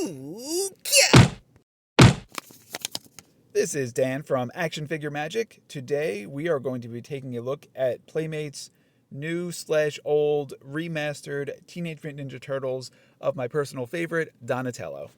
Ooh, yeah! This is Dan from Action Figure Magic. Today we are going to be taking a look at Playmates' new/old remastered Teenage Mutant Ninja Turtles of my personal favorite, Donatello.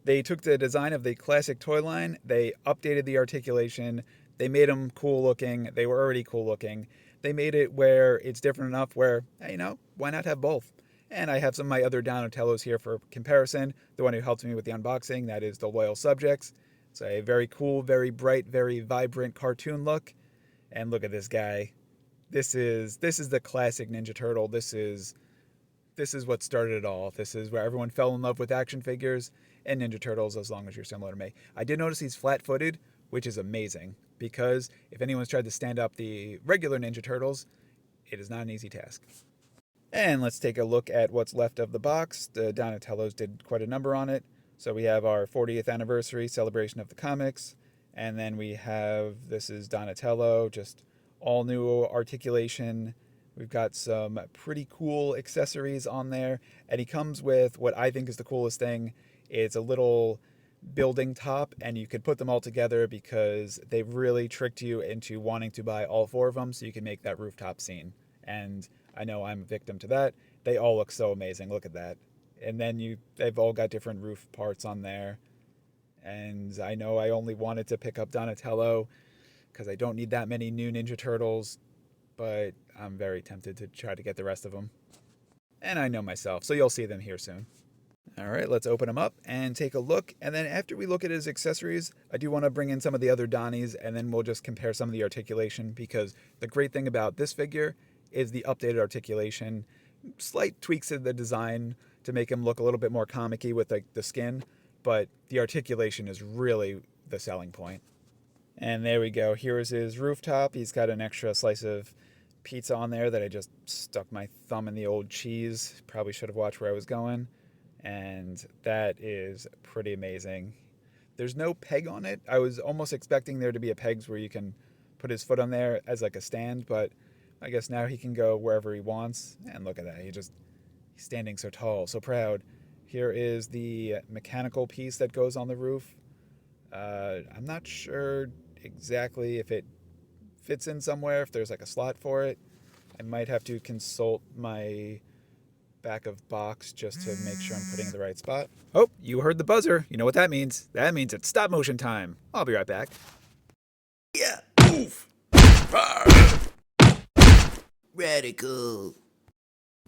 They took the design of the classic toy line, they updated the articulation, they made them cool looking. They were already cool looking. They made it where it's different enough where, hey, why not have both? And I have some of my other Donatellos here for comparison. The one who helped me with the unboxing, that is the Loyal Subjects. It's a very cool, very bright, very vibrant cartoon look. And look at this guy. This is the classic Ninja Turtle. This is what started it all. This is where everyone fell in love with action figures and Ninja Turtles, as long as you're similar to me. I did notice he's flat-footed, which is amazing, because if anyone's tried to stand up the regular Ninja Turtles, it is not an easy task. And let's take a look at what's left of the box. The Donatellos did quite a number on it. So we have our 40th anniversary celebration of the comics, and then we have, this is Donatello, just all new articulation. We've got some pretty cool accessories on there, and he comes with what I think is the coolest thing. It's a little building top, and you could put them all together because they've really tricked you into wanting to buy all four of them so you can make that rooftop scene. And I know I'm a victim to that. They all look so amazing. Look at that. And then they've all got different roof parts on there. And I know I only wanted to pick up Donatello because I don't need that many new Ninja Turtles, but I'm very tempted to try to get the rest of them. And I know myself, so you'll see them here soon. All right, let's open him up and take a look. And then after we look at his accessories, I do want to bring in some of the other Donnies, and then we'll just compare some of the articulation, because the great thing about this figure is the updated articulation. Slight tweaks in the design to make him look a little bit more comic-y with the skin, but the articulation is really the selling point. And there we go. Here is his rooftop. He's got an extra slice of pizza on there that I just stuck my thumb in the old cheese. Probably should have watched where I was going. And that is pretty amazing. There's no peg on it. I was almost expecting there to be a pegs where you can put his foot on there as like a stand, but I guess now he can go wherever he wants. And look at that. He's standing so tall, so proud. Here is the mechanical piece that goes on the roof. I'm not sure exactly if it fits in somewhere, if there's like a slot for it. I might have to consult my back of box just to make sure I'm putting it in the right spot. Oh, you heard the buzzer. You know what that means. That means it's stop motion time. I'll be right back. Yeah, oof. Radical.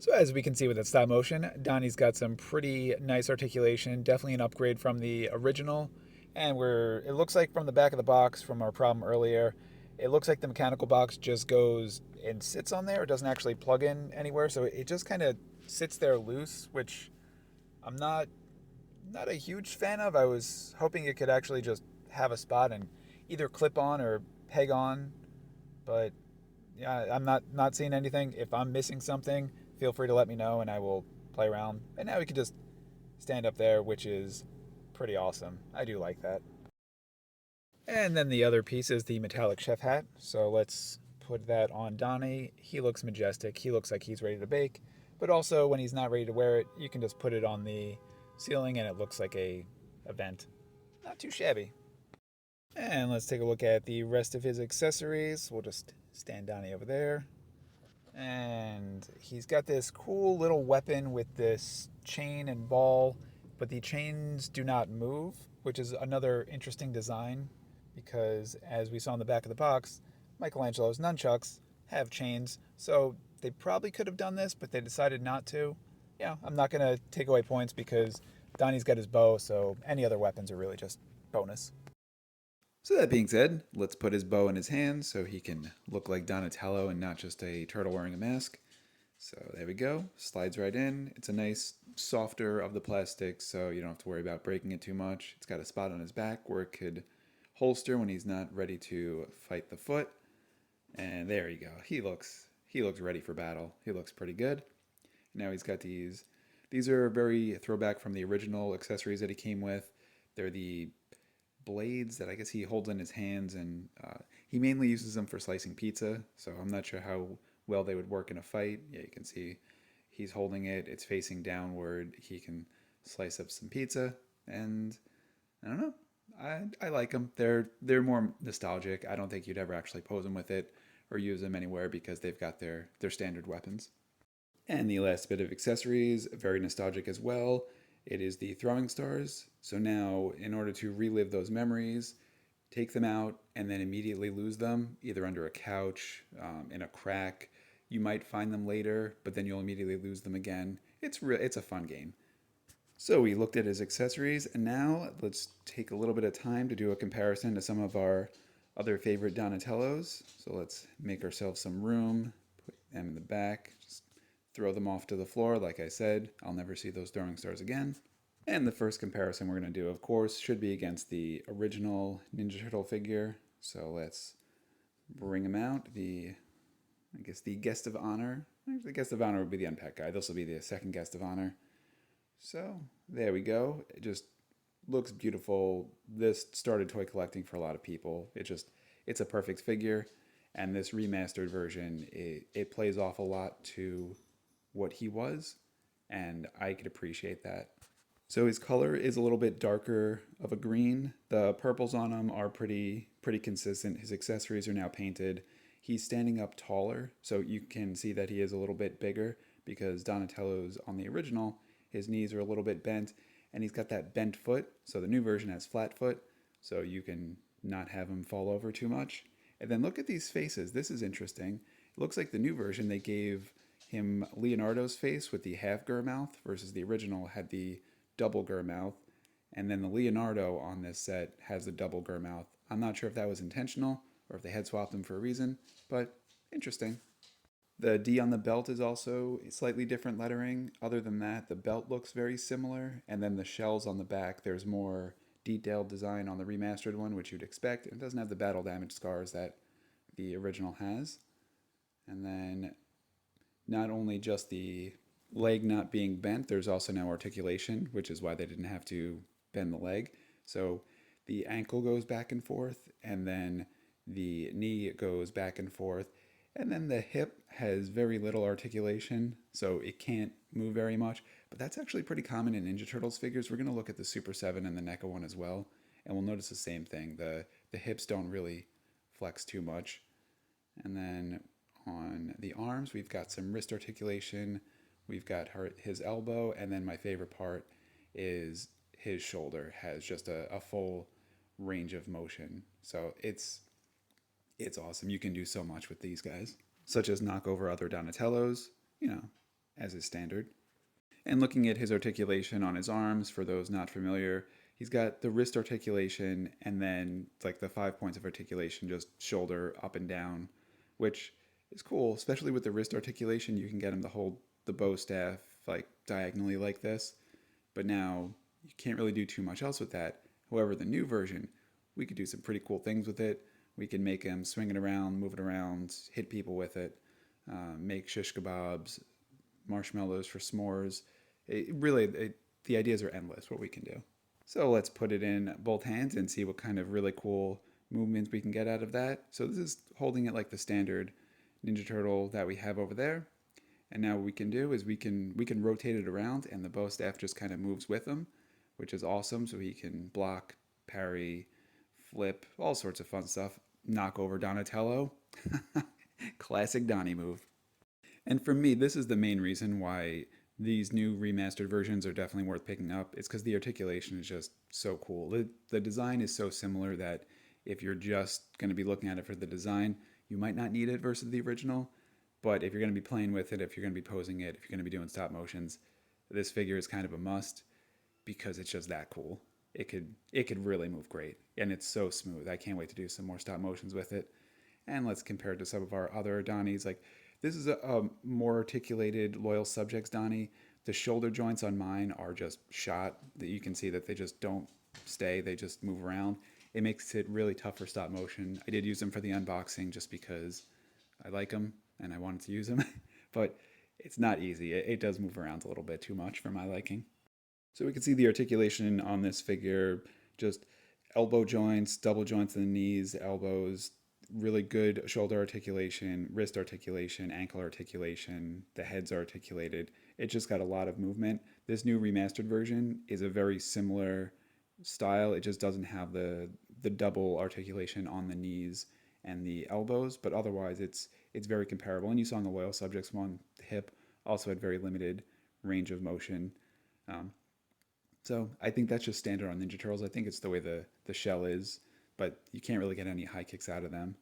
So as we can see with the stop motion, Donnie's got some pretty nice articulation, definitely an upgrade from the original. And it looks like from the back of the box from our problem earlier, it looks like the mechanical box just goes and sits on there. It doesn't actually plug in anywhere, so it just kind of sits there loose, which I'm not a huge fan of. I was hoping it could actually just have a spot and either clip on or peg on, but yeah, I'm not seeing anything. If I'm missing something, feel free to let me know and I will play around. And now we can just stand up there, which is pretty awesome. I do like that. And then the other piece is the metallic chef hat. So let's put that on Donnie. He looks majestic. He looks like he's ready to bake. But also, when he's not ready to wear it, you can just put it on the ceiling and it looks like a vent. Not too shabby. And let's take a look at the rest of his accessories. We'll just stand Donnie over there. And he's got this cool little weapon with this chain and ball, but the chains do not move, which is another interesting design, because as we saw in the back of the box, Michelangelo's nunchucks have chains, so they probably could have done this, but they decided not to. Yeah, I'm not going to take away points because Donnie's got his bow, so any other weapons are really just bonus. So that being said, let's put his bow in his hand so he can look like Donatello and not just a turtle wearing a mask. So there we go, slides right in. It's a nice softer of the plastic, so you don't have to worry about breaking it too much. It's got a spot on his back where it could holster when he's not ready to fight the foot. And there you go. He looks ready for battle. He looks pretty good. Now he's got these. These are very throwback from the original accessories that he came with. They're the blades that I guess he holds in his hands, and he mainly uses them for slicing pizza, so I'm not sure how well they would work in a fight. Yeah, you can see he's holding it. It's facing downward. He can slice up some pizza. and I don't know. I like them. They're more nostalgic. I don't think you'd ever actually pose them with it or use them anywhere because they've got their standard weapons. And the last bit of accessories, very nostalgic as well. It is the throwing stars. So now, in order to relive those memories, take them out and then immediately lose them, either under a couch, in a crack. You might find them later, but then you'll immediately lose them again. It's a fun game. So we looked at his accessories, and now let's take a little bit of time to do a comparison to some of our other favorite Donatellos. So let's make ourselves some room, put them in the back, just throw them off to the floor. Like I said, I'll never see those throwing stars again. And the first comparison we're going to do, of course, should be against the original Ninja Turtle figure. So let's bring him out. I guess the guest of honor. Actually, the guest of honor would be the unpack guy. This will be the second guest of honor. So there we go. It just looks beautiful. This started toy collecting for a lot of people. It's a perfect figure, and this remastered version it plays off a lot to what he was, and I could appreciate that. So his color is a little bit darker of a green. The purples on him are pretty consistent. His accessories are now painted. He's standing up taller, so you can see that he is a little bit bigger because Donatello's on the original, his knees are a little bit bent, and he's got that bent foot. So the new version has flat foot, so you can not have him fall over too much. And then look at these faces. This is interesting. It looks like the new version they gave him Leonardo's face with the half gur mouth versus the original had the double gur mouth. And then the Leonardo on this set has the double gur mouth. I'm not sure if that was intentional or if they had swapped them for a reason, but interesting. The D on the belt is also slightly different lettering. Other than that, the belt looks very similar. And then the shells on the back, there's more detailed design on the remastered one, which you'd expect. It doesn't have the battle damage scars that the original has. And then not only just the leg not being bent, there's also now articulation, which is why they didn't have to bend the leg. So the ankle goes back and forth, and then the knee goes back and forth, and then the hip has very little articulation, so it can't move very much. But that's actually pretty common in Ninja Turtles figures. We're going to look at the Super 7 and the NECA one as well, and we'll notice the same thing. The hips don't really flex too much. And then on the arms, we've got some wrist articulation. We've got his elbow, and then my favorite part is his shoulder has just a full range of motion. So it's awesome. You can do so much with these guys, such as knock over other Donatellos, as is standard. And looking at his articulation on his arms, for those not familiar, he's got the wrist articulation and then like the 5 points of articulation, just shoulder up and down, which is cool, especially with the wrist articulation. You can get him to hold the bow staff like diagonally like this, but now you can't really do too much else with that. However, the new version, we could do some pretty cool things with it. We can make him swing it around, move it around, hit people with it, make shish kebabs, marshmallows for s'mores. The ideas are endless what we can do. So let's put it in both hands and see what kind of really cool movements we can get out of that. So this is holding it like the standard Ninja Turtle that we have over there. And now what we can do is we can rotate it around and the bow staff just kind of moves with him, which is awesome. So he can block, parry, flip, all sorts of fun stuff. Knock over Donatello. Classic Donnie move. And for me, this is the main reason why these new remastered versions are definitely worth picking up. It's because the articulation is just so cool. The design is so similar that if you're just going to be looking at it for the design, you might not need it versus the original. But if you're going to be playing with it, if you're going to be posing it, if you're going to be doing stop motions, this figure is kind of a must because it's just that cool. It could really move great, and it's so smooth. I can't wait to do some more stop motions with it. And let's compare it to some of our other Donnies. Like this is a more articulated loyal subjects Donnie. The shoulder joints on mine are just shot. That you can see that they just don't stay. They just move around. It makes it really tough for stop motion. I did use them for the unboxing just because I like them and I wanted to use them, but it's not easy. It does move around a little bit too much for my liking. So we can see the articulation on this figure, just elbow joints, double joints in the knees, elbows, really good shoulder articulation, wrist articulation, ankle articulation, the head's articulated. It just got a lot of movement. This new remastered version is a very similar style. It just doesn't have the double articulation on the knees and the elbows, but otherwise it's very comparable. And you saw in the Loyal Subjects one, the hip also had very limited range of motion. Um, so I think that's just standard on Ninja Turtles. I think it's the way the shell is, but you can't really get any high kicks out of them.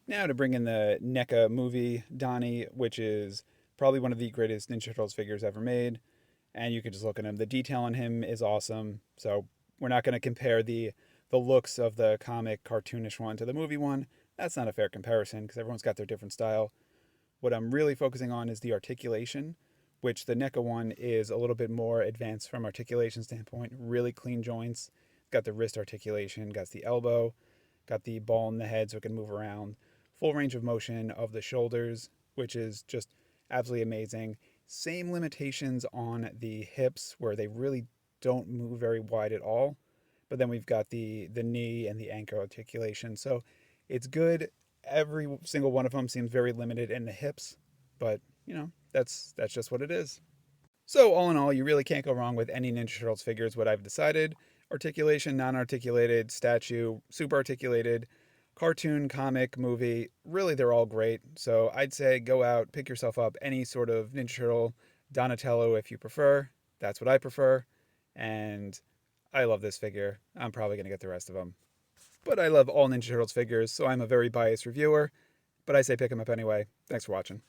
Now to bring in the NECA movie, Donnie, which is probably one of the greatest Ninja Turtles figures ever made. And you can just look at him. The detail on him is awesome. So we're not going to compare the looks of the comic cartoonish one to the movie one. That's not a fair comparison because everyone's got their different style. What I'm really focusing on is the articulation, which the NECA one is a little bit more advanced from articulation standpoint. Really clean joints. Got the wrist articulation, got the elbow, got the ball in the head so it can move around. Full range of motion of the shoulders, which is just absolutely amazing. Same limitations on the hips where they really don't move very wide at all. But then we've got the knee and the ankle articulation. So it's good. Every single one of them seems very limited in the hips, but that's just what it is. So all in all, you really can't go wrong with any Ninja Turtles figures. What I've decided: articulation, non-articulated, statue, super articulated, cartoon, comic, movie. Really, they're all great. So I'd say go out, pick yourself up any sort of Ninja Turtle, Donatello if you prefer. That's what I prefer, and I love this figure. I'm probably gonna get the rest of them, but I love all Ninja Turtles figures, so I'm a very biased reviewer. But I say pick them up anyway. Thanks for watching.